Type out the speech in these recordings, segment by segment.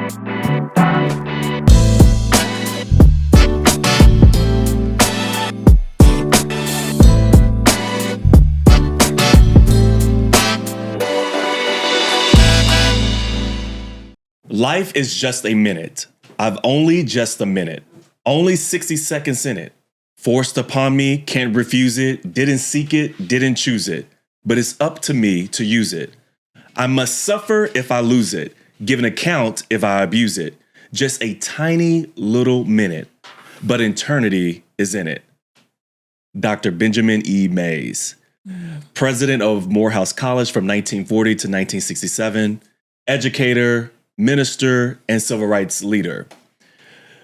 Life is just a minute. I've only just a minute. Only 60 seconds in it. Forced upon me, can't refuse it. Didn't seek it, didn't choose it. But it's up to me to use it. I must suffer if I lose it. Give an account if I abuse it. Just a tiny little minute. But eternity is in it. Dr. Benjamin E. Mays, president of Morehouse College from 1940 to 1967, educator, minister, and civil rights leader.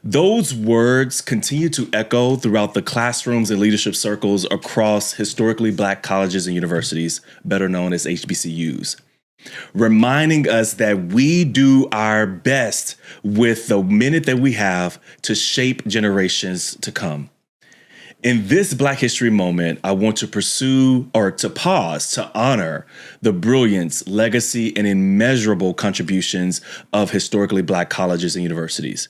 Those words continue to echo throughout the classrooms and leadership circles across historically Black colleges and universities, better known as HBCUs, reminding us that we do our best with the minute that we have to shape generations to come. In this Black History moment, I want to pause to honor the brilliance, legacy, and immeasurable contributions of historically Black colleges and universities.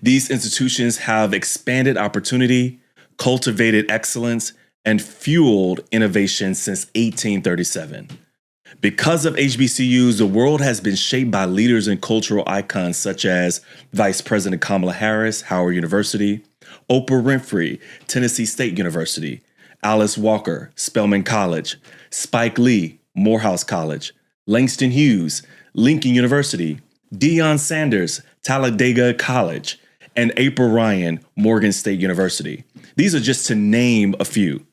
These institutions have expanded opportunity, cultivated excellence, and fueled innovation since 1837. Because of HBCUs, the world has been shaped by leaders and cultural icons such as Vice President Kamala Harris, Howard University, Oprah Winfrey, Tennessee State University, Alice Walker, Spelman College, Spike Lee, Morehouse College, Langston Hughes, Lincoln University, Deion Sanders, Talladega College, and April Ryan, Morgan State University. These are just to name a few.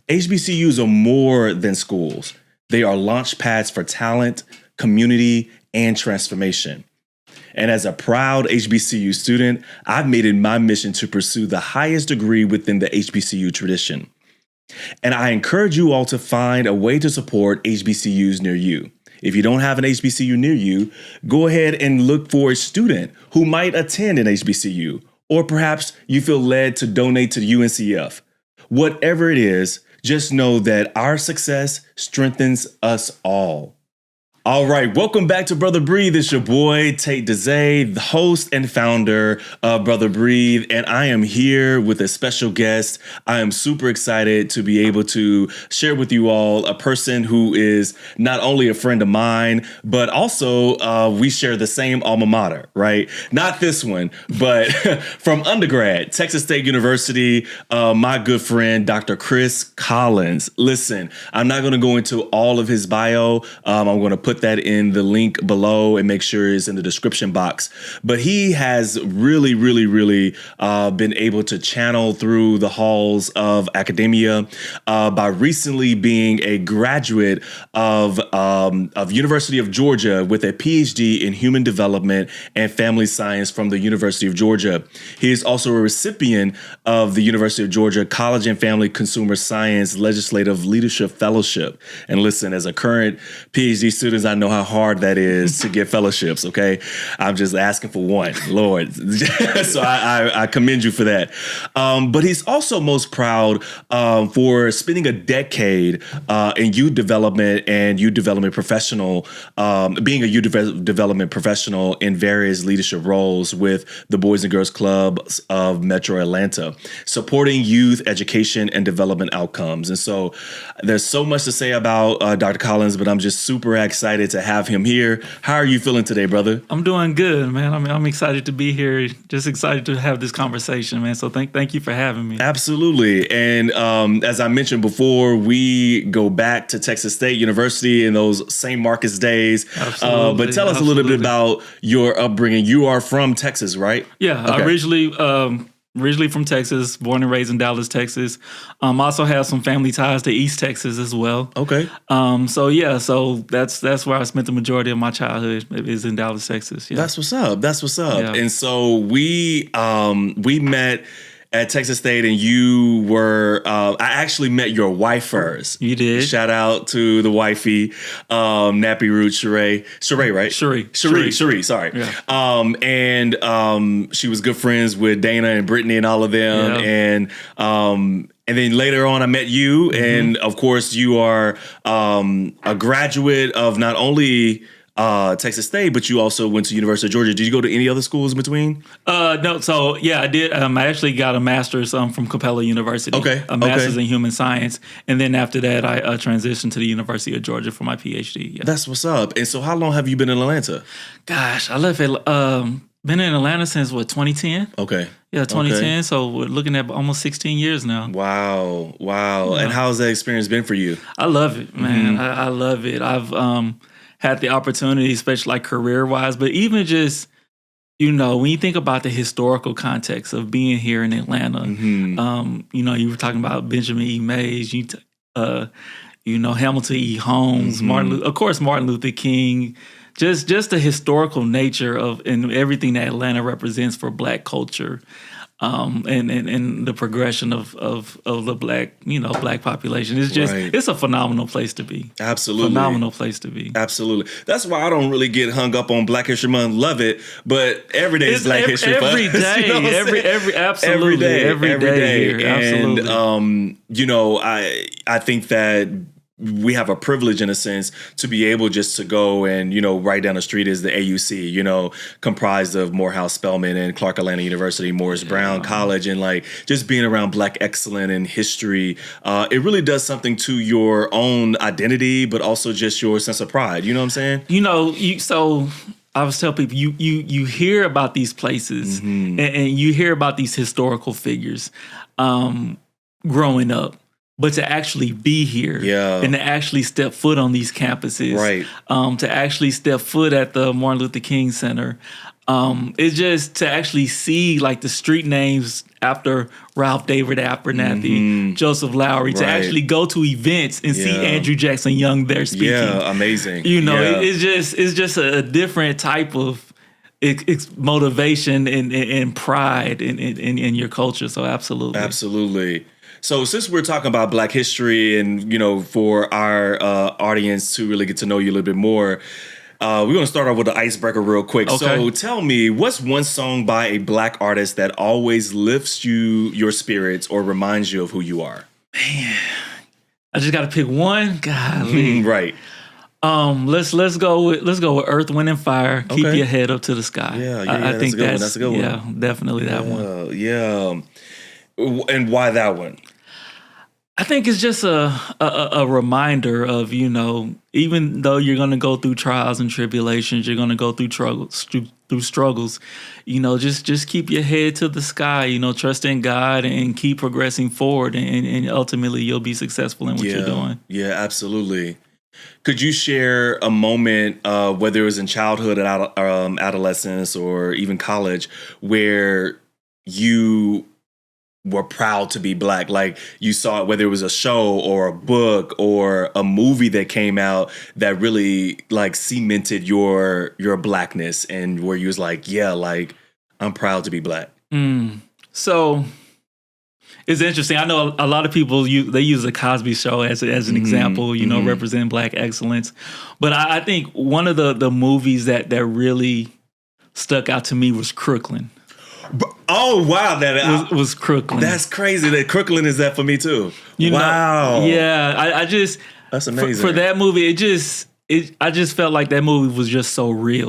HBCUs are more than schools. They are launch pads for talent, community, and transformation. And as a proud HBCU student, I've made it my mission to pursue the highest degree within the HBCU tradition. And I encourage you all to find a way to support HBCUs near you. If you don't have an HBCU near you, go ahead and look for a student who might attend an HBCU, or perhaps you feel led to donate to the UNCF. Whatever it is, just know that our success strengthens us all. All right, welcome back to Brother Breathe. It's your boy, Tate Dezay, the host and founder of Brother Breathe, and I am here with a special guest. I am super excited to be able to share with you all a person who is not only a friend of mine, but also we share the same alma mater, right? Not this one, but from undergrad, Texas State University, my good friend, Dr. Chris Collins. Listen, I'm not going to go into all of his bio. I'm going to put that in the link below and make sure it's in the description box. But he has really been able to channel through the halls of academia by recently being a graduate of University of Georgia with a PhD in human development and family science from the University of Georgia. He is also a recipient of the University of Georgia College and Family Consumer Science Legislative Leadership Fellowship. And listen, as a current PhD student, I know how hard that is to get fellowships, okay? I'm just asking for one, Lord. So I commend you for that. But he's also most proud for spending a decade in youth development and youth development professional, being a youth development professional in various leadership roles with the Boys and Girls Club of Metro Atlanta, supporting youth education and development outcomes. And so there's so much to say about Dr. Collins, but I'm just super excited to have him here. How are you feeling today, brother? I'm doing good, man. I'm excited to be here. Just excited to have this conversation, man. So thank you for having me. Absolutely. And as I mentioned before, we go back to Texas State University in those same Marcus days. Absolutely. But tell us a little bit about your upbringing. You are from Texas, right? Yeah, okay. Originally from Texas, born and raised in Dallas, Texas. Also have some family ties to East Texas as well. Okay. So that's where I spent the majority of my childhood is in Dallas, Texas. Yeah. That's what's up. Yeah. And so we met at Texas State, and you were, I actually met your wife first. You did? Shout out to the wifey, Nappy Root Sheree, right? Sheree, sorry. Yeah. She was good friends with Dana and Brittany and all of them. Yeah. And then later on, I met you, and of course, you are a graduate of not only Texas State, but you also went to University of Georgia. Did you go to any other schools in between? No. So yeah, I did. I actually got a master's from Capella University. Okay. A master's in human science, and then after that, I transitioned to the University of Georgia for my PhD. Yeah. That's what's up. And so, how long have you been in Atlanta? Gosh, I left it. Been in Atlanta since 2010. Okay. Yeah, 2010. Okay. So we're looking at almost 16 years now. Wow. Yeah. And how's that experience been for you? I love it, man. I love it. I've had the opportunity, especially like career-wise, but even just, when you think about the historical context of being here in Atlanta, you were talking about Benjamin E. Mays, Hamilton E. Holmes, Martin Luther King, just the historical nature of and everything that Atlanta represents for Black culture, and the progression of the Black population. It's just It's a phenomenal place to be. Absolutely. Phenomenal place to be. Absolutely. That's why I don't really get hung up on Black History Month. Love it, but every day is Black History Month. Every day, absolutely, every day here. Absolutely. And I think that we have a privilege in a sense to be able just to go and, right down the street is the AUC, comprised of Morehouse Spelman and Clark Atlanta University, Morris Brown College, and like just being around Black excellence in history. It really does something to your own identity, but also just your sense of pride. You know what I'm saying? So I was telling people, you hear about these places and you hear about these historical figures growing up. But to actually be here and to actually step foot on these campuses, to actually step foot at the Martin Luther King Center, it's just to actually see like the street names after Ralph David Abernathy, Joseph Lowry, to actually go to events and see Andrew Jackson Young there speaking. Yeah, amazing. It's just a different type of motivation and pride in your culture. So absolutely. Absolutely. So since we're talking about Black history and, for our audience to really get to know you a little bit more, we're going to start off with the icebreaker real quick. Okay. So tell me, what's one song by a Black artist that always lifts your spirits or reminds you of who you are? Man, I just got to pick one. Golly. Right. Let's go with Earth, Wind, and Fire. Keep your head up to the sky. I think that's a good one. Yeah, definitely that one. Yeah. And why that one? I think it's just a reminder of, even though you're going to go through trials and tribulations, you're going to go through struggles, just keep your head to the sky, trust in God and keep progressing forward. And ultimately you'll be successful in what you're doing. Yeah, absolutely. Could you share a moment, whether it was in childhood, adolescence, or even college, where you were proud to be Black? Like you saw it, whether it was a show or a book or a movie that came out that really like cemented your Blackness, and where you was like, I'm proud to be Black. So it's interesting. I know a lot of people they use the Cosby Show as an example, representing Black excellence. But I think one of the movies that really stuck out to me was Crooklyn. Oh wow, that was Crooklyn. That's crazy. That Crooklyn is that for me too. Wow. Yeah, I just that's amazing for that movie. I just felt like that movie was just so real.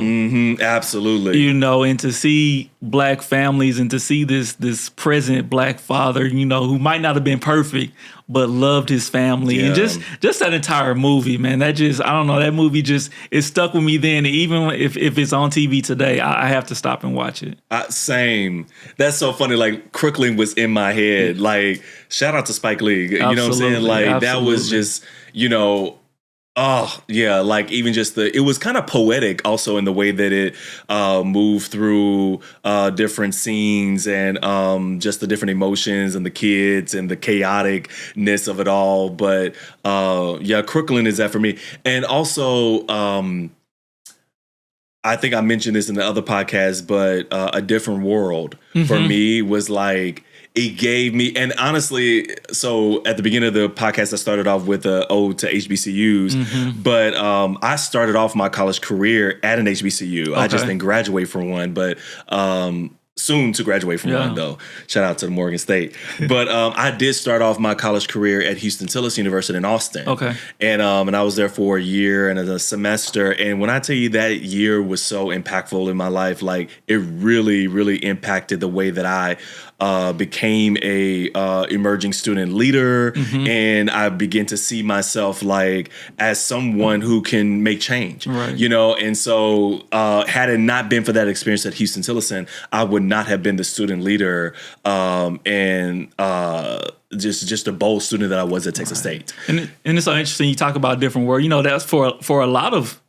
Absolutely. And to see Black families and to see this present Black father, who might not have been perfect, but loved his family. And just that entire movie, man, that movie it stuck with me then. Even if it's on TV today, I have to stop and watch it. Same. That's so funny. Like Crooklyn was in my head. Like shout out to Spike Lee. You know what I'm saying? Like that was just, oh yeah, like even just it was kind of poetic also in the way that it moved through different scenes and just the different emotions and the kids and the chaoticness of it all. But Crooklyn is that for me. And also I think I mentioned this in the other podcast, but A Different World for me was like, it gave me, and honestly, so at the beginning of the podcast, I started off with an ode to HBCUs, but I started off my college career at an HBCU. Okay. I just didn't graduate from one, but soon to graduate from one, though. Shout out to the Morgan State. But I did start off my college career at Houston-Tillis University in Austin. Okay. And I was there for a year and a semester. And when I tell you that year was so impactful in my life, like it really, really impacted the way that I became a emerging student leader, and I began to see myself like as someone who can make change, you know. And so, had it not been for that experience at Houston-Tillotson, I would not have been the student leader and just a bold student that I was at Texas State. And it's so interesting. You talk about different words. You know, that's for a lot of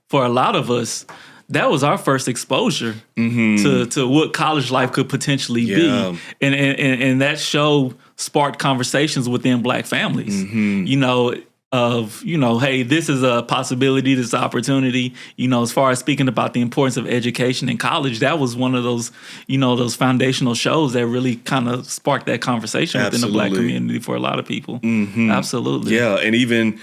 us. That was our first exposure to what college life could potentially be. And that show sparked conversations within Black families, you know, of, you know, hey, this is a possibility, this opportunity, you know, as far as speaking about the importance of education in college. That was one of those, you know, those foundational shows that really kind of sparked that conversation within the Black community for a lot of people. Absolutely. Yeah. And even,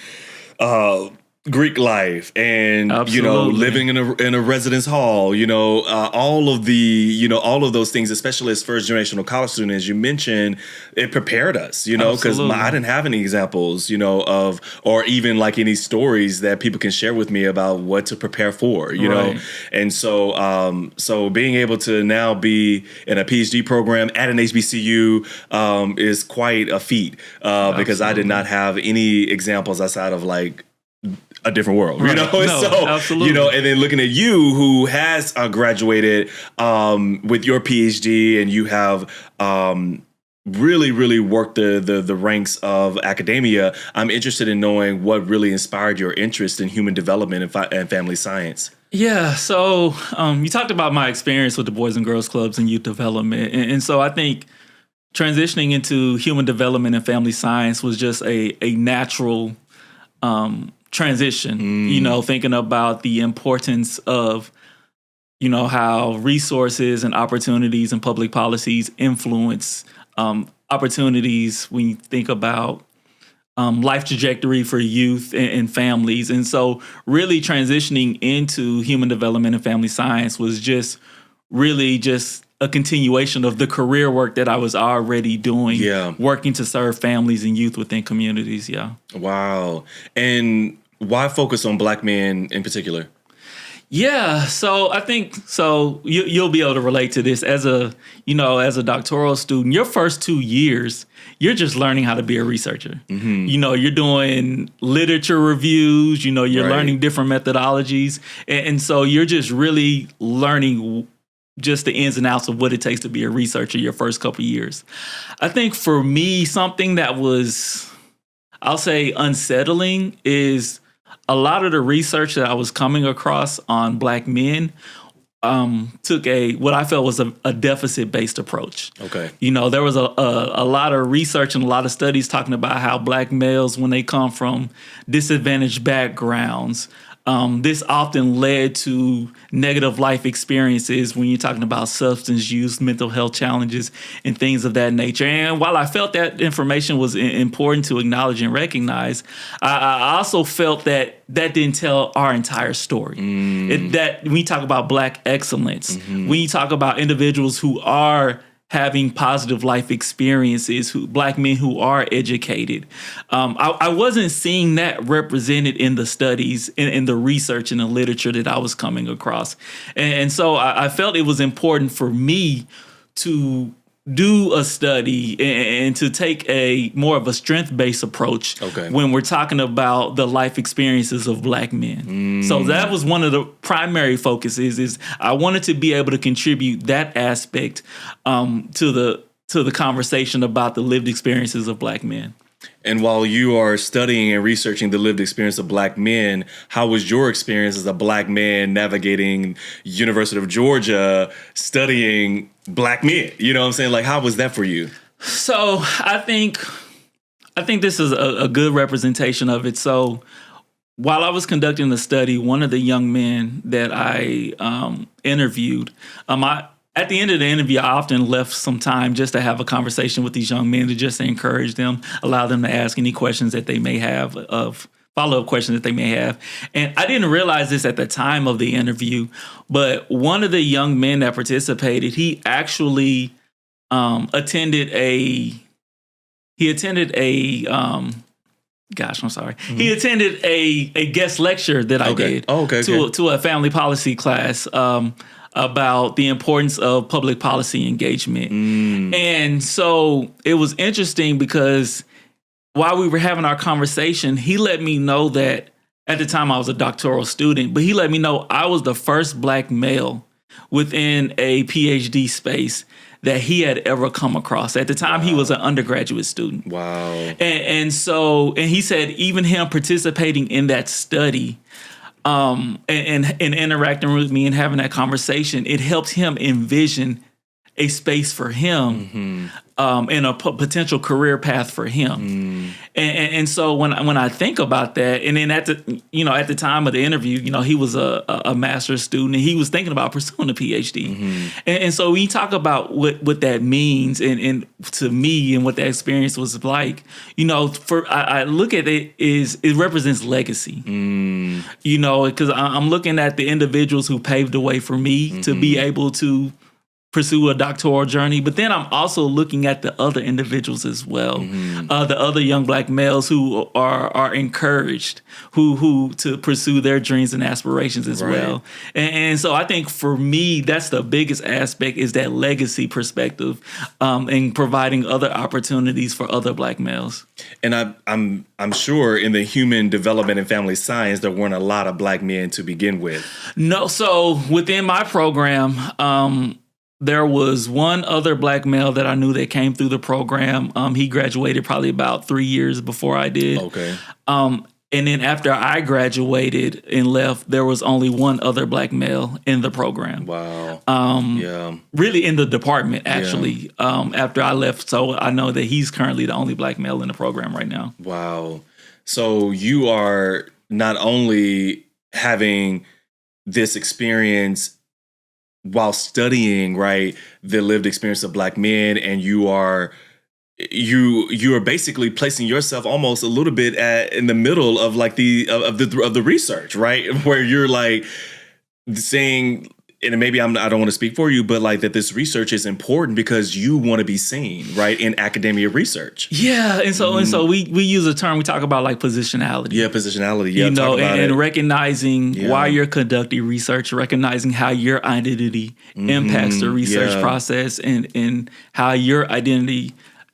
Greek life and, you know, living in a residence hall, you know, all of those things, especially as first generational college students, as you mentioned, it prepared us, you know, because I didn't have any examples, you know, of, or even like any stories that people can share with me about what to prepare for, you know. And so, so being able to now be in a PhD program at an HBCU is quite a feat because I did not have any examples outside of like a different world, you know? You know, and then looking at you who has graduated with your PhD and you have really, really worked the ranks of academia, I'm interested in knowing what really inspired your interest in human development and family science. Yeah, so you talked about my experience with the Boys and Girls Clubs and youth development. And so I think transitioning into human development and family science was just a natural transition, you know, thinking about the importance of, you know, how resources and opportunities and public policies influence opportunities when you think about life trajectory for youth and families. And so really transitioning into human development and family science was just really just a continuation of the career work that I was already doing, working to serve families and youth within communities. Wow. And why focus on Black men in particular? Yeah, so I think you'll be able to relate to this as a doctoral student. Your first 2 years, you're just learning how to be a researcher. You know, you're doing literature reviews. You know, you're learning different methodologies, and so you're just really learning just the ins and outs of what it takes to be a researcher your first couple of years. I think for me, something that was, I'll say, unsettling is a lot of the research that I was coming across on Black men took what I felt was a deficit-based approach. Okay. You know, there was a lot of research and a lot of studies talking about how Black males, when they come from disadvantaged backgrounds, this often led to negative life experiences when you're talking about substance use, mental health challenges, and things of that nature. And while I felt that information was important to acknowledge and recognize, I also felt that didn't tell our entire story. That when you talk about Black excellence, when you talk about individuals who are having positive life experiences, Black men who are educated. I wasn't seeing that represented in the studies, in the research and the literature that I was coming across. And so I felt it was important for me to do a study and to take a more of a strength-based approach when we're talking about the life experiences of Black men. So that was one of the primary focuses, is I wanted to be able to contribute that aspect to the conversation about the lived experiences of Black men. And while you are studying and researching the lived experience of Black men, how was your experience as a Black man navigating University of Georgia, studying Black men? You know what I'm saying? Like, how was that for you? So I think this is a good representation of it. So while I was conducting the study, one of the young men that I interviewed, at the end of the interview, I often left some time just to have a conversation with these young men, to just encourage them, allow them to ask any questions that they may have follow-up questions that they may have. And I didn't realize this at the time of the interview, but one of the young men that participated, he actually attended a guest lecture that I did to a family policy class about the importance of public policy engagement. And so it was interesting because while we were having our conversation, he let me know that at the time I was a doctoral student, but he let me know I was the first Black male within a PhD space that he had ever come across. At the time, he was an undergraduate student. Wow. And he said even him participating in that study and interacting with me and having that conversation, it helped him envision a space for him and a potential career path for him. And so when I think about that, and then at the time of the interview, he was a master's student and he was thinking about pursuing a PhD. And so we talk about what that means and to me and what that experience was like, I look at it it represents legacy, because I'm looking at the individuals who paved the way for me to be able to pursue a doctoral journey, but then I'm also looking at the other individuals as well, the other young Black males who are encouraged, who to pursue their dreams and aspirations as well. And so I think for me, that's the biggest aspect is that legacy perspective, and providing other opportunities for other Black males. And I'm sure in the human development and family science, there weren't a lot of Black men to begin with. No, so within my program, there was one other Black male that I knew that came through the program. He graduated probably about 3 years before I did. Okay. And then after I graduated and left, there was only one other Black male in the program. Wow. Really in the department, actually, after I left. So I know that he's currently the only Black male in the program right now. Wow. So you are not only having this experience while studying, right, the lived experience of Black men, and you are basically placing yourself almost a little bit in the middle of like the research, right, where you're like saying, and maybe I don't want to speak for you, but like that this research is important because you want to be seen, right, in academia research. Yeah, and so we use a term, we talk about like positionality. Yeah, positionality. Yeah, and recognizing why you're conducting research, recognizing how your identity impacts the research process, and how your identity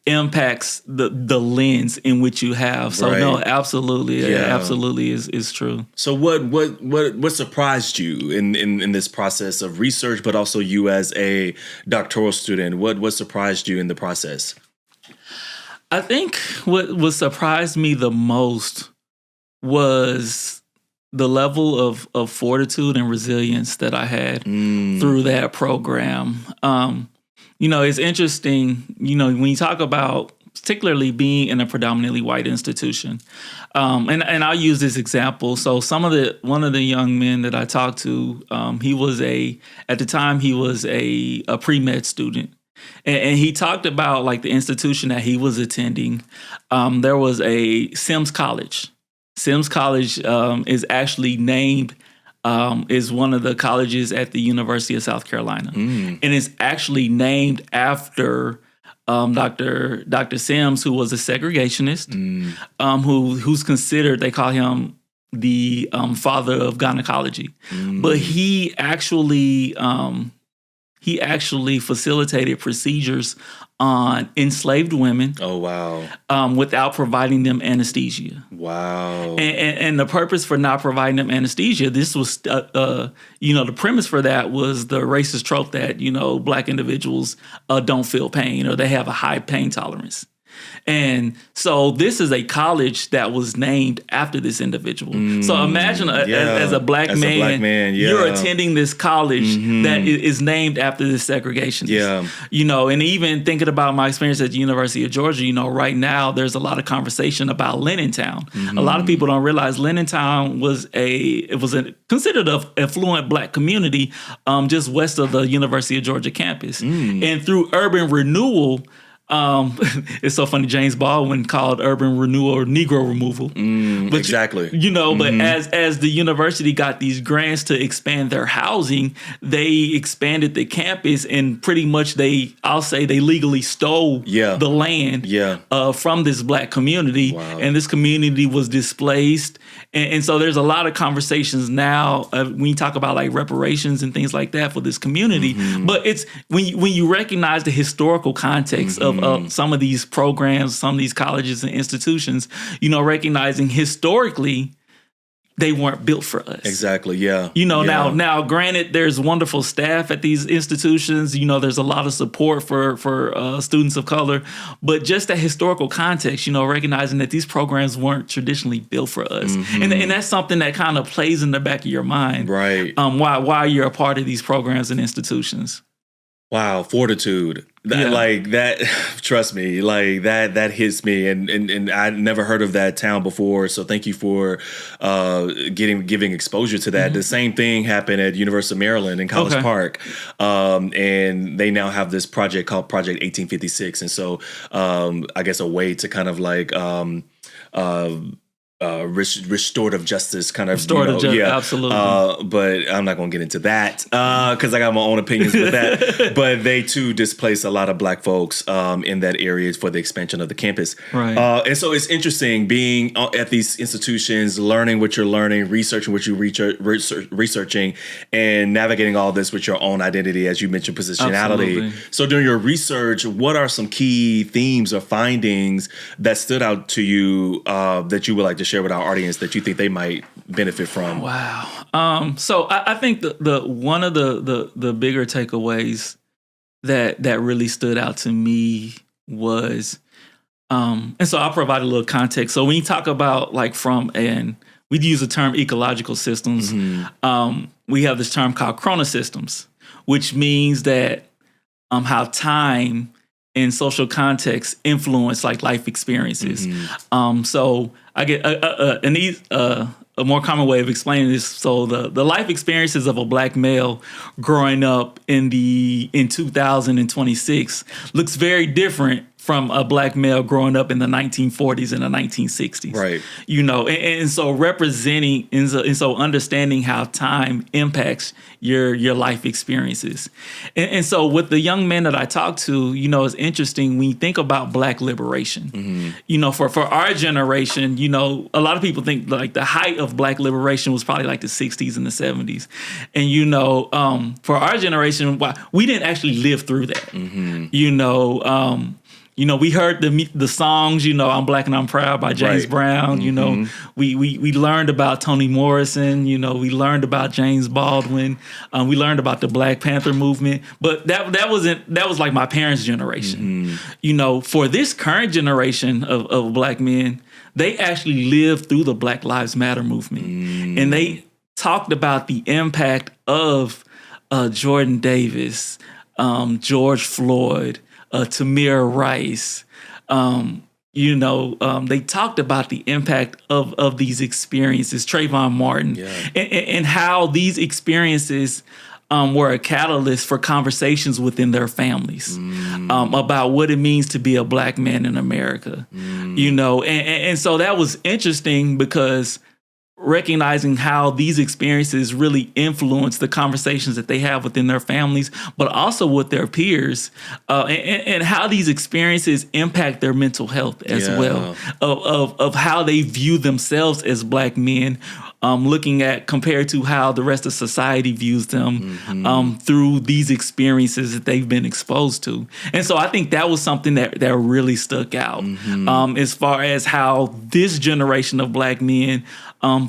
impacts the lens in which you have. So no, absolutely, absolutely is true. So what surprised you in this process of research, but also you as a doctoral student? What surprised you in the process? I think what surprised me the most was the level of fortitude and resilience that I had through that program. It's interesting, when you talk about particularly being in a predominantly white institution, and I'll use this example. So one of the young men that I talked to, at the time he was a pre-med student. And he talked about like the institution that he was attending. There was a Sims College. Sims College is actually named is one of the colleges at the University of South Carolina. And it's actually named after Dr. Sims, who was a segregationist, who's considered, they call him the father of gynecology. But he actually facilitated procedures on enslaved women. Oh, wow. Without providing them anesthesia. Wow. And the purpose for not providing them anesthesia, this was, the premise for that was the racist trope that, Black individuals don't feel pain or they have a high pain tolerance. And so this is a college that was named after this individual. So imagine as a black man, you're attending this college that is named after this segregationist. And even thinking about my experience at the University of Georgia, right now there's a lot of conversation about Lenintown. A lot of people don't realize Lenintown was considered an affluent Black community just west of the University of Georgia campus. And through urban renewal, It's so funny. James Baldwin called urban renewal or Negro removal. But Exactly. But as the university got these grants to expand their housing, they expanded the campus, and pretty much they legally stole the land from this black community, and this community was displaced. And so there's a lot of conversations now when you talk about like reparations and things like that for this community. But it's when you recognize the historical context of some of these programs, some of these colleges and institutions, recognizing historically they weren't built for us. Exactly. Yeah. Now, granted, there's wonderful staff at these institutions. There's a lot of support for students of color, but just that historical context, recognizing that these programs weren't traditionally built for us, and that's something that kind of plays in the back of your mind, right? Why you're a part of these programs and institutions. Wow, fortitude. Like that, trust me, like that hits me, and I never heard of that town before. So thank you for giving exposure to that. The same thing happened at University of Maryland in College Park, and they now have this project called Project 1856, and so I guess a way to kind of like restorative justice kind of absolutely. But I'm not going to get into that because I got my own opinions with that. But they too displace a lot of black folks in that area for the expansion of the campus. Right. And so it's interesting being at these institutions, learning what you're learning, researching what you're researching, and navigating all this with your own identity, as you mentioned, positionality. Absolutely. So during your research, what are some key themes or findings that stood out to you that you would like to share with our audience that you think they might benefit from? Wow. So I think the one of the bigger takeaways that really stood out to me was, and so I'll provide a little context. So when you talk about like we'd use the term ecological systems. We have this term called chronosystems, which means that how time and social context influence like life experiences. So I get a more common way of explaining this. So the life experiences of a black male growing up in 2026 looks very different from a black male growing up in the 1940s and the 1960s. Right. And so representing and so understanding how time impacts your life experiences. And so with the young men that I talked to, it's interesting when you think about black liberation. For our generation, a lot of people think like the height of black liberation was probably like the 60s and the 70s. And for our generation, we didn't actually live through that. We heard the songs, I'm Black and I'm Proud by James Brown. We learned about Toni Morrison. We learned about James Baldwin. We learned about the Black Panther movement. But that was like my parents' generation. For this current generation of black men, they actually lived through the Black Lives Matter movement. And they talked about the impact of Jordan Davis, George Floyd, Tamir Rice. They talked about the impact of these experiences, Trayvon Martin, and how these experiences were a catalyst for conversations within their families about what it means to be a black man in America. And so that was interesting because recognizing how these experiences really influence the conversations that they have within their families, but also with their peers, and how these experiences impact their mental health as well, of how they view themselves as black men, looking at compared to how the rest of society views them through these experiences that they've been exposed to. And so I think that was something that really stuck out as far as how this generation of black men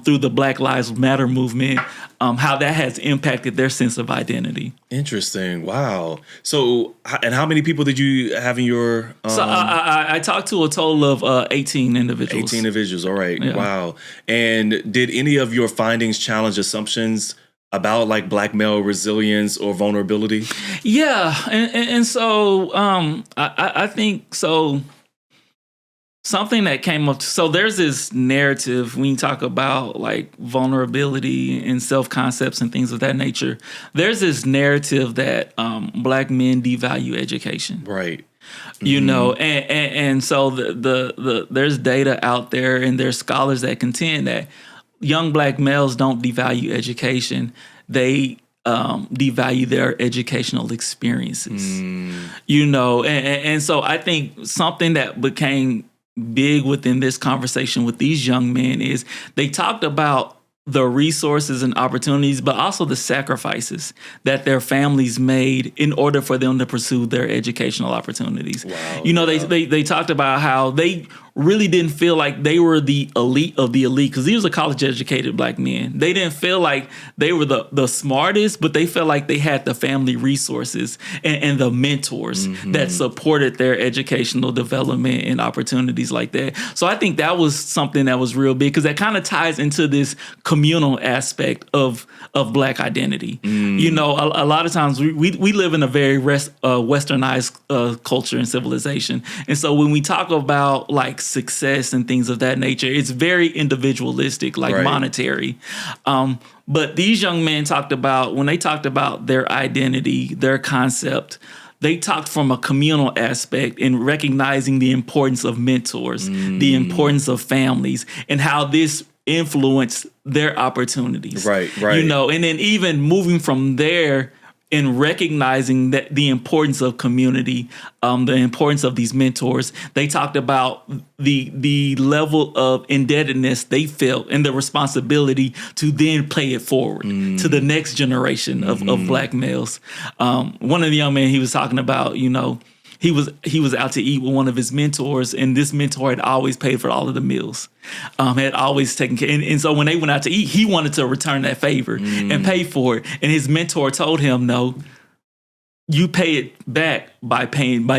through the Black Lives Matter movement, how that has impacted their sense of identity. Interesting. Wow. So, and how many people did you have in your... So I talked to a total of 18 individuals. 18 individuals. All right. Yeah. Wow. And did any of your findings challenge assumptions about like black male resilience or vulnerability? Yeah. And so I think so. Something that came up, so there's this narrative when you talk about like vulnerability and self-concepts and things of that nature. There's this narrative that black men devalue education. Right. You know, and so there's data out there, and there's scholars that contend that young black males don't devalue education; they devalue their educational experiences. You know, and so I think something that became big within this conversation with these young men is they talked about the resources and opportunities, but also the sacrifices that their families made in order for them to pursue their educational opportunities. Wow, you know, they talked about how they really didn't feel like they were the elite of the elite, because these were college educated black men. They didn't feel like they were the smartest, but they felt like they had the family resources and the mentors that supported their educational development and opportunities like that. So I think that was something that was real big, because that kind of ties into this communal aspect of black identity. You know, a lot of times we live in a very westernized culture and civilization. And so when we talk about like success and things of that nature, it's very individualistic, like monetary. But these young men talked about, when they talked about their identity, their concept, they talked from a communal aspect in recognizing the importance of mentors, the importance of families, and how this influenced their opportunities. Right. You know, and then even moving from there in recognizing that the importance of community, the importance of these mentors, they talked about the level of indebtedness they felt and the responsibility to then pay it forward to the next generation of black males. One of the young men, he was talking about, you know, he was out to eat with one of his mentors, and this mentor had always paid for all of the meals, had always taken care. And so when they went out to eat, he wanted to return that favor and pay for it. And his mentor told him, no, you pay it back by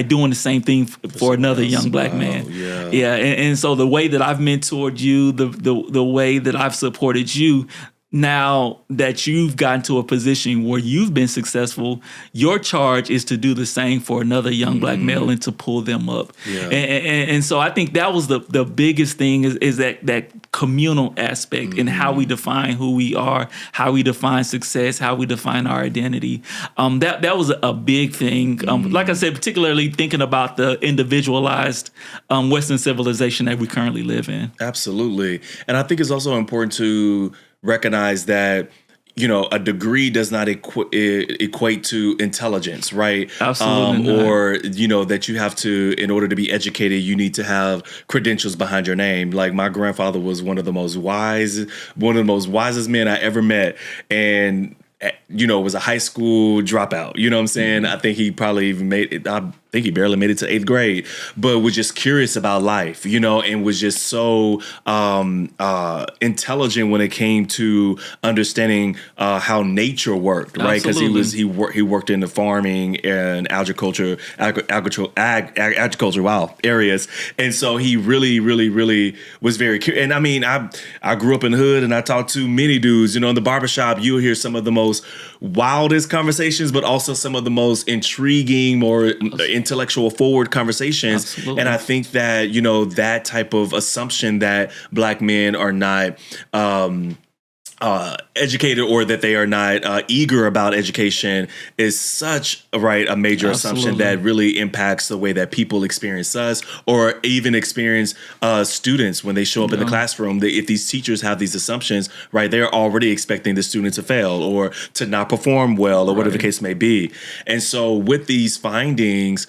doing the same thing for another young black man. Yeah. And so the way that I've mentored you, the way that I've supported you, now that you've gotten to a position where you've been successful, your charge is to do the same for another young black male and to pull them up. And so I think that was the biggest thing is that communal aspect in how we define who we are, how we define success, how we define our identity. That was a big thing. Like I said, particularly thinking about the individualized Western civilization that we currently live in. Absolutely. And I think it's also important to recognize that, you know, a degree does not equate to intelligence, right? Absolutely or, you know, that you have to, in order to be educated, you need to have credentials behind your name. Like my grandfather was one of the most wisest men I ever met. And, you know, was a high school dropout. You know what I'm saying? I think he probably even made it. I think he barely made it to 8th grade, but was just curious about life, you know, and was just so intelligent when it came to understanding how nature worked, right? Because he worked in the farming and agriculture, areas, and so he really was very curious. And I mean, I grew up in the hood, and I talked to many dudes. You know, in the barbershop, you'll hear some of the most wildest conversations, but also some of the most intriguing, more intellectual forward conversations. Absolutely. And I think that, you know, that type of assumption that black men are not educated, or that they are not eager about education, is such a major assumption that really impacts the way that people experience us, or even experience students when they show up in the classroom. If these teachers have these assumptions, right, they're already expecting the student to fail or to not perform well, or whatever the case may be. And so with these findings,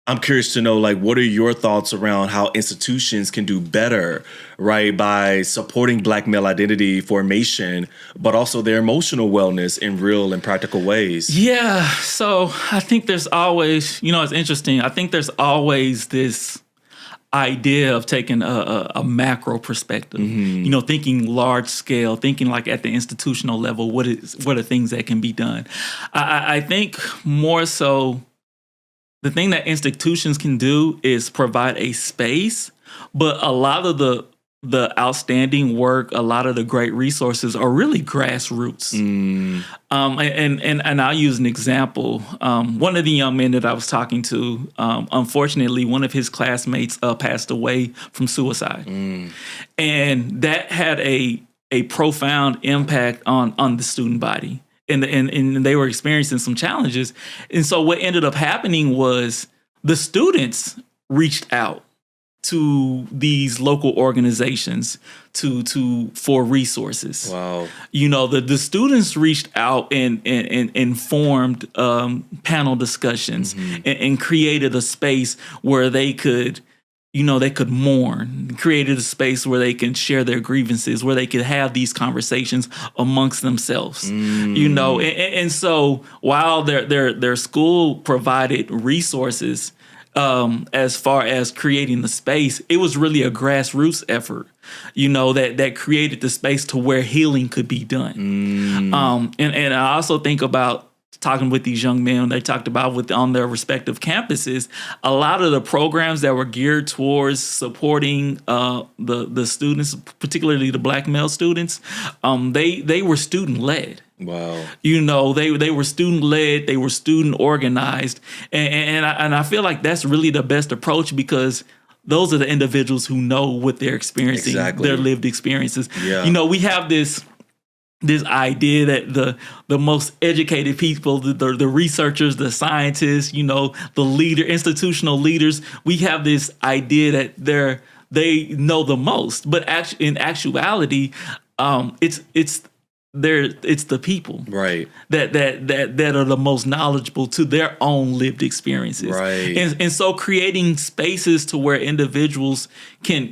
I'm curious to know, like, what are your thoughts around how institutions can do better, right, by supporting black male identity formation, but also their emotional wellness in real and practical ways? Yeah. So I think there's always, you know, it's interesting. I think there's always this idea of taking a macro perspective, you know, thinking large scale, thinking like at the institutional level, what are things that can be done? I think more so, the thing that institutions can do is provide a space, but a lot of the outstanding work, a lot of the great resources are really grassroots. And I'll use an example. One of the young men that I was talking to, unfortunately, one of his classmates passed away from suicide. And that had a profound impact on the student body. and they were experiencing some challenges. And so what ended up happening was the students reached out to these local organizations for resources. Wow. The students reached out and formed panel discussions and created a space where they could mourn, created a space where they can share their grievances, where they could have these conversations amongst themselves. And so while their school provided resources, as far as creating the space, it was really a grassroots effort, that created the space to where healing could be done. And I also think about talking with these young men, they talked about on their respective campuses, a lot of the programs that were geared towards supporting the students, particularly the Black male students, they were student led. Wow. They were student led, they were student organized. And I feel like that's really the best approach, because those are the individuals who know what they're experiencing, their lived experiences. Yeah. We have this idea that the most educated people, the researchers, the scientists, the institutional leaders, we have this idea that they know the most. But in actuality, it's the people, right, that are the most knowledgeable to their own lived experiences, right. And so creating spaces to where individuals can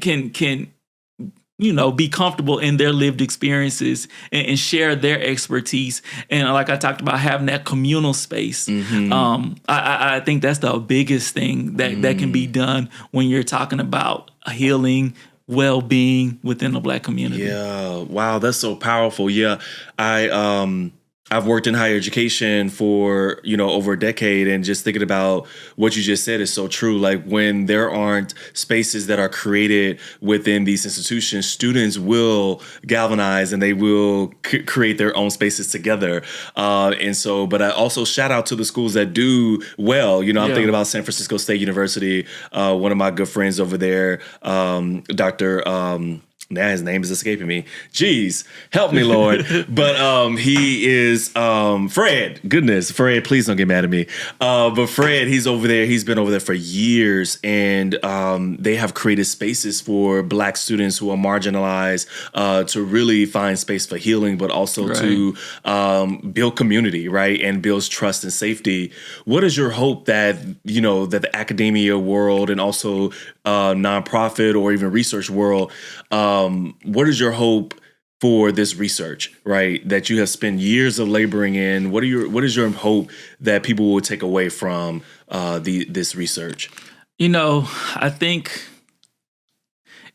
be comfortable in their lived experiences and share their expertise. And like I talked about, having that communal space. I think that's the biggest thing that can be done when you're talking about healing, well-being within the Black community. Yeah. Wow. That's so powerful. Yeah. I've worked in higher education for, over a decade, and just thinking about what you just said is so true. Like, when there aren't spaces that are created within these institutions, students will galvanize and they will create their own spaces together. But I also shout out to the schools that do well. I'm thinking about San Francisco State University. One of my good friends over there, Dr. Now his name is escaping me. Jeez, help me, Lord. But he is Fred. Goodness, Fred, please don't get mad at me. But Fred, he's over there. He's been over there for years, and they have created spaces for Black students who are marginalized to really find space for healing, but also to build community, right, and builds trust and safety. What is your hope that that the academia world and also nonprofit or even research world? What is your hope for this research, right, that you have spent years of laboring in? What is your hope that people will take away from this research? I think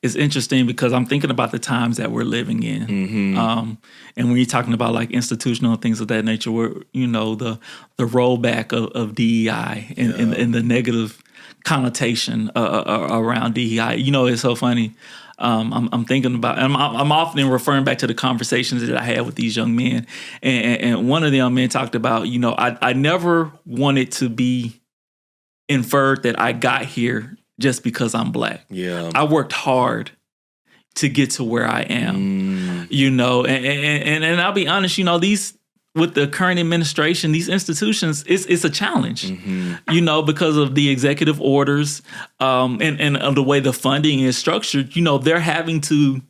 it's interesting because I'm thinking about the times that we're living in. And when you're talking about like institutional and things of that nature, where, the rollback of DEI and the negative connotation around DEI, it's so funny. I'm thinking about, and I'm often referring back to the conversations that I had with these young men. And one of the young men talked about, I never wanted to be inferred that I got here just because I'm Black. Yeah. I worked hard to get to where I am, and I'll be honest, with the current administration, these institutions, it's a challenge, because of the executive orders and of the way the funding is structured. They're having to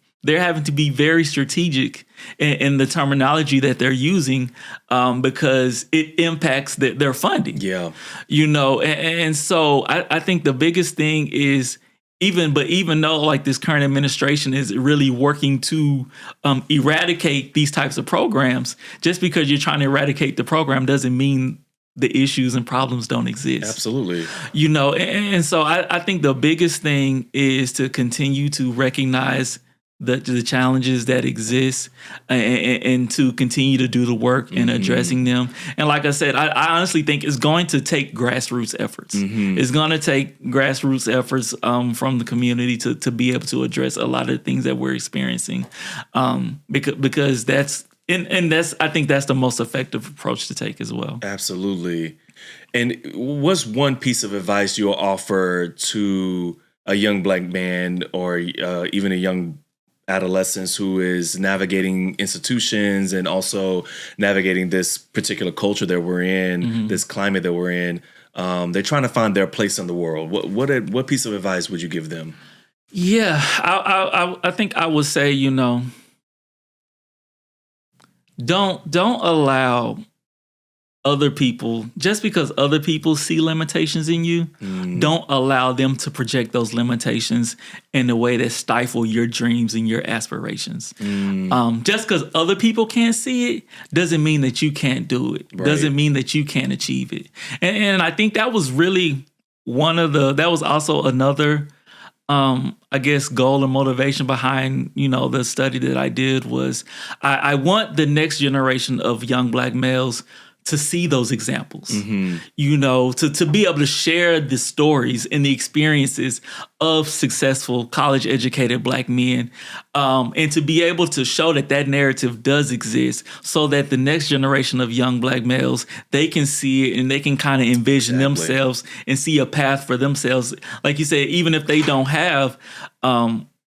be very strategic in the terminology that they're using because it impacts their funding. Yeah, and so I think the biggest thing is, even though like this current administration is really working to eradicate these types of programs, just because you're trying to eradicate the program doesn't mean the issues and problems don't exist. Absolutely. And so I think the biggest thing is to continue to recognize the challenges that exist and to continue to do the work in addressing them. And like I said, I honestly think it's going to take grassroots efforts. It's going to take grassroots efforts from the community to be able to address a lot of the things that we're experiencing, because that's I think that's the most effective approach to take as well. Absolutely. And what's one piece of advice you'll offer to a young Black man or even a young adolescents who is navigating institutions and also navigating this particular culture that we're in, this climate that we're in. They're trying to find their place in the world. What piece of advice would you give them? Yeah, I think I would say, don't allow other people, just because other people see limitations in you, don't allow them to project those limitations in a way that stifle your dreams and your aspirations. Just because other people can't see it doesn't mean that you can't do it. Right. Doesn't mean that you can't achieve it. And I think that was really that was also another I guess goal and motivation behind, the study that I did was I want the next generation of young Black males to see those examples, to be able to share the stories and the experiences of successful college educated Black men, and to be able to show that narrative does exist so that the next generation of young Black males, they can see it and they can kind of envision themselves and see a path for themselves. Like you said, even if they don't have,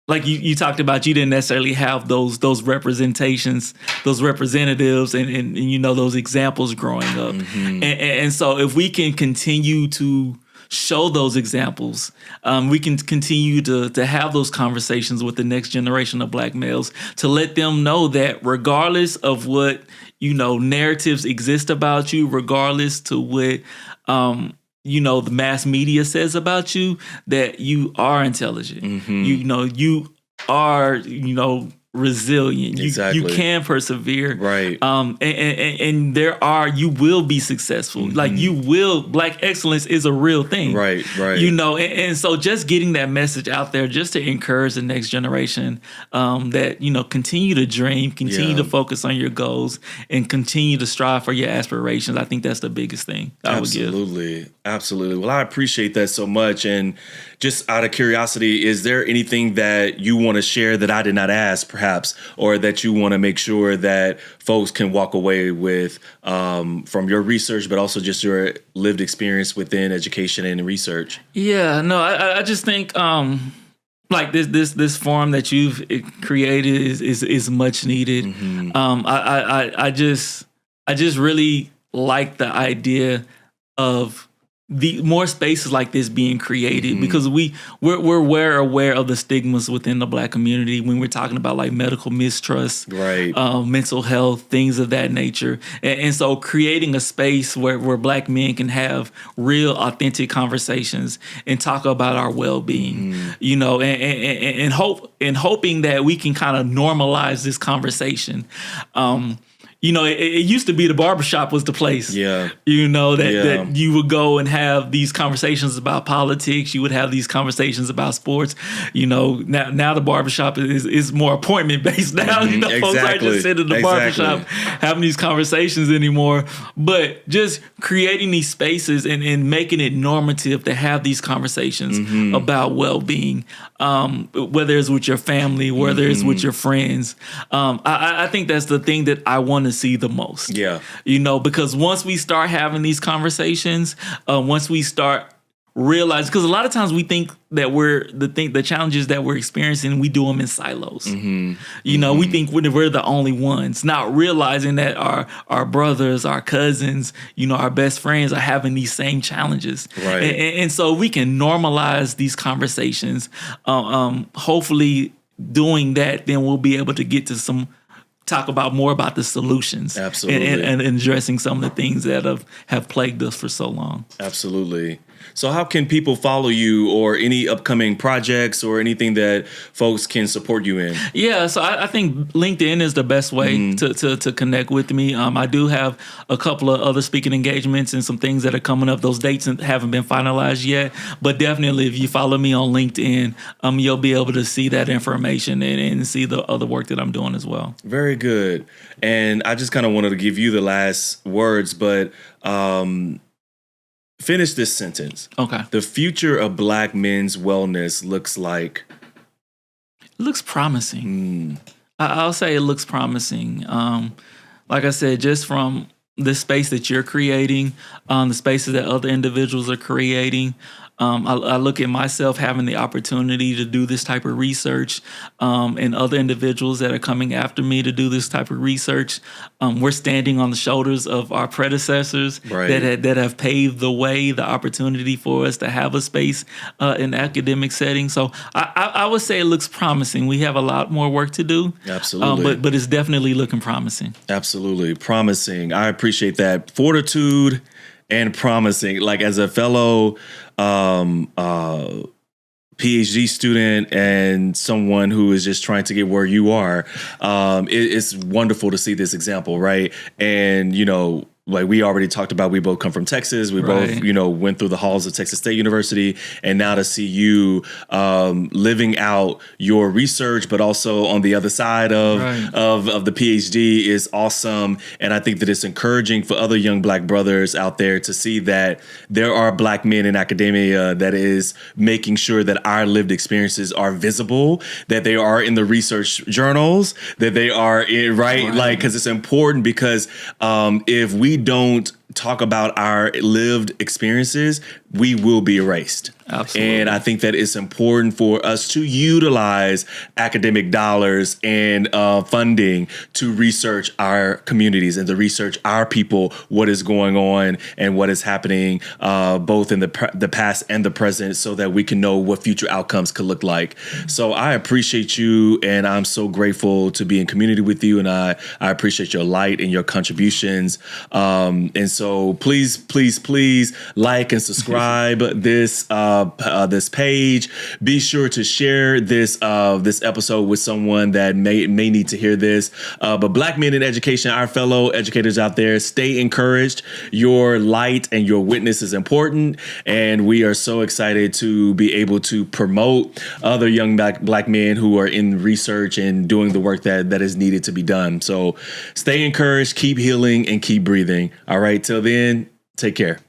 like you talked about, you didn't necessarily have those representations, those representatives, and those examples growing up. And so if we can continue to show those examples, we can continue to have those conversations with the next generation of Black males to let them know that regardless of what, narratives exist about you, regardless to what, the mass media says about you, that you are intelligent. You are, resilient. Exactly. You can persevere. Right. And you will be successful. Like Black excellence is a real thing. Right. And so just getting that message out there just to encourage the next generation, that, continue to dream, continue to focus on your goals, and continue to strive for your aspirations. I think that's the biggest thing I would give. Absolutely. Well, I appreciate that so much. And just out of curiosity, is there anything that you want to share that I did not ask, perhaps, or that you want to make sure that folks can walk away with from your research, but also just your lived experience within education and research? Yeah, no, I just think like this forum that you've created is much needed. I just really like the idea of the more spaces like this being created, because we're aware of the stigmas within the Black community when we're talking about like medical mistrust, right, mental health, things of that nature. And so creating a space where Black men can have real authentic conversations and talk about our well-being, and hoping that we can kind of normalize this conversation. It used to be the barbershop was the place. Yeah. That you would go and have these conversations about politics. You would have these conversations about sports. Now the barbershop is more appointment based now. Folks aren't just sitting in the barbershop having these conversations anymore. But just creating these spaces and making it normative to have these conversations about well-being, whether it's with your family, whether it's with your friends. I think that's the thing that I want to see the most. Yeah. Because once we start having these conversations, once we start realizing, because a lot of times we think that the challenges that we're experiencing, we do them in silos. We think we're the only ones, not realizing that our brothers, our cousins, our best friends are having these same challenges. Right. And so we can normalize these conversations. Hopefully doing that, then we'll be able to get to talk about more about the solutions. Absolutely. And addressing some of the things that have plagued us for so long. Absolutely. So how can people follow you, or any upcoming projects or anything that folks can support you in? Yeah, so I think LinkedIn is the best way to connect with me. I do have a couple of other speaking engagements and some things that are coming up. Those dates haven't been finalized yet, but definitely if you follow me on LinkedIn, you'll be able to see that information and see the other work that I'm doing as well. Very good. And I just kind of wanted to give you the last words, but finish this sentence. Okay. The future of Black men's wellness looks like? It looks promising. I'll say it looks promising. Like I said, just from the space that you're creating, the spaces that other individuals are creating, I look at myself having the opportunity to do this type of research, and other individuals that are coming after me to do this type of research. We're standing on the shoulders of our predecessors that have paved the way, the opportunity for us to have a space in academic settings. So I would say it looks promising. We have a lot more work to do. Absolutely. But it's definitely looking promising. Absolutely. Promising. I appreciate that. Fortitude and promising. Like, as a fellow PhD student and someone who is just trying to get where you are, it's wonderful to see this example, right? And, like we already talked about, we both come from Texas. We both, went through the halls of Texas State University. And now to see you living out your research, but also on the other side of the PhD is awesome. And I think that it's encouraging for other young Black brothers out there to see that there are Black men in academia that is making sure that our lived experiences are visible, that they are in the research journals, that they are in, like, because it's important, because if we don't talk about our lived experiences, we will be erased. Absolutely. And I think that it's important for us to utilize academic dollars and funding to research our communities and to research our people, what is going on and what is happening both in the past and the present, so that we can know what future outcomes could look like. So I appreciate you, and I'm so grateful to be in community with you, and I appreciate your light and your contributions. And so please like and subscribe this page. Be sure to share this episode with someone that may need to hear this. But Black men in education, our fellow educators out there, stay encouraged. Your light and your witness is important, and we are so excited to be able to promote other young Black men who are in research and doing the work that is needed to be done. So stay encouraged, keep healing, and keep breathing. All right, till then, take care.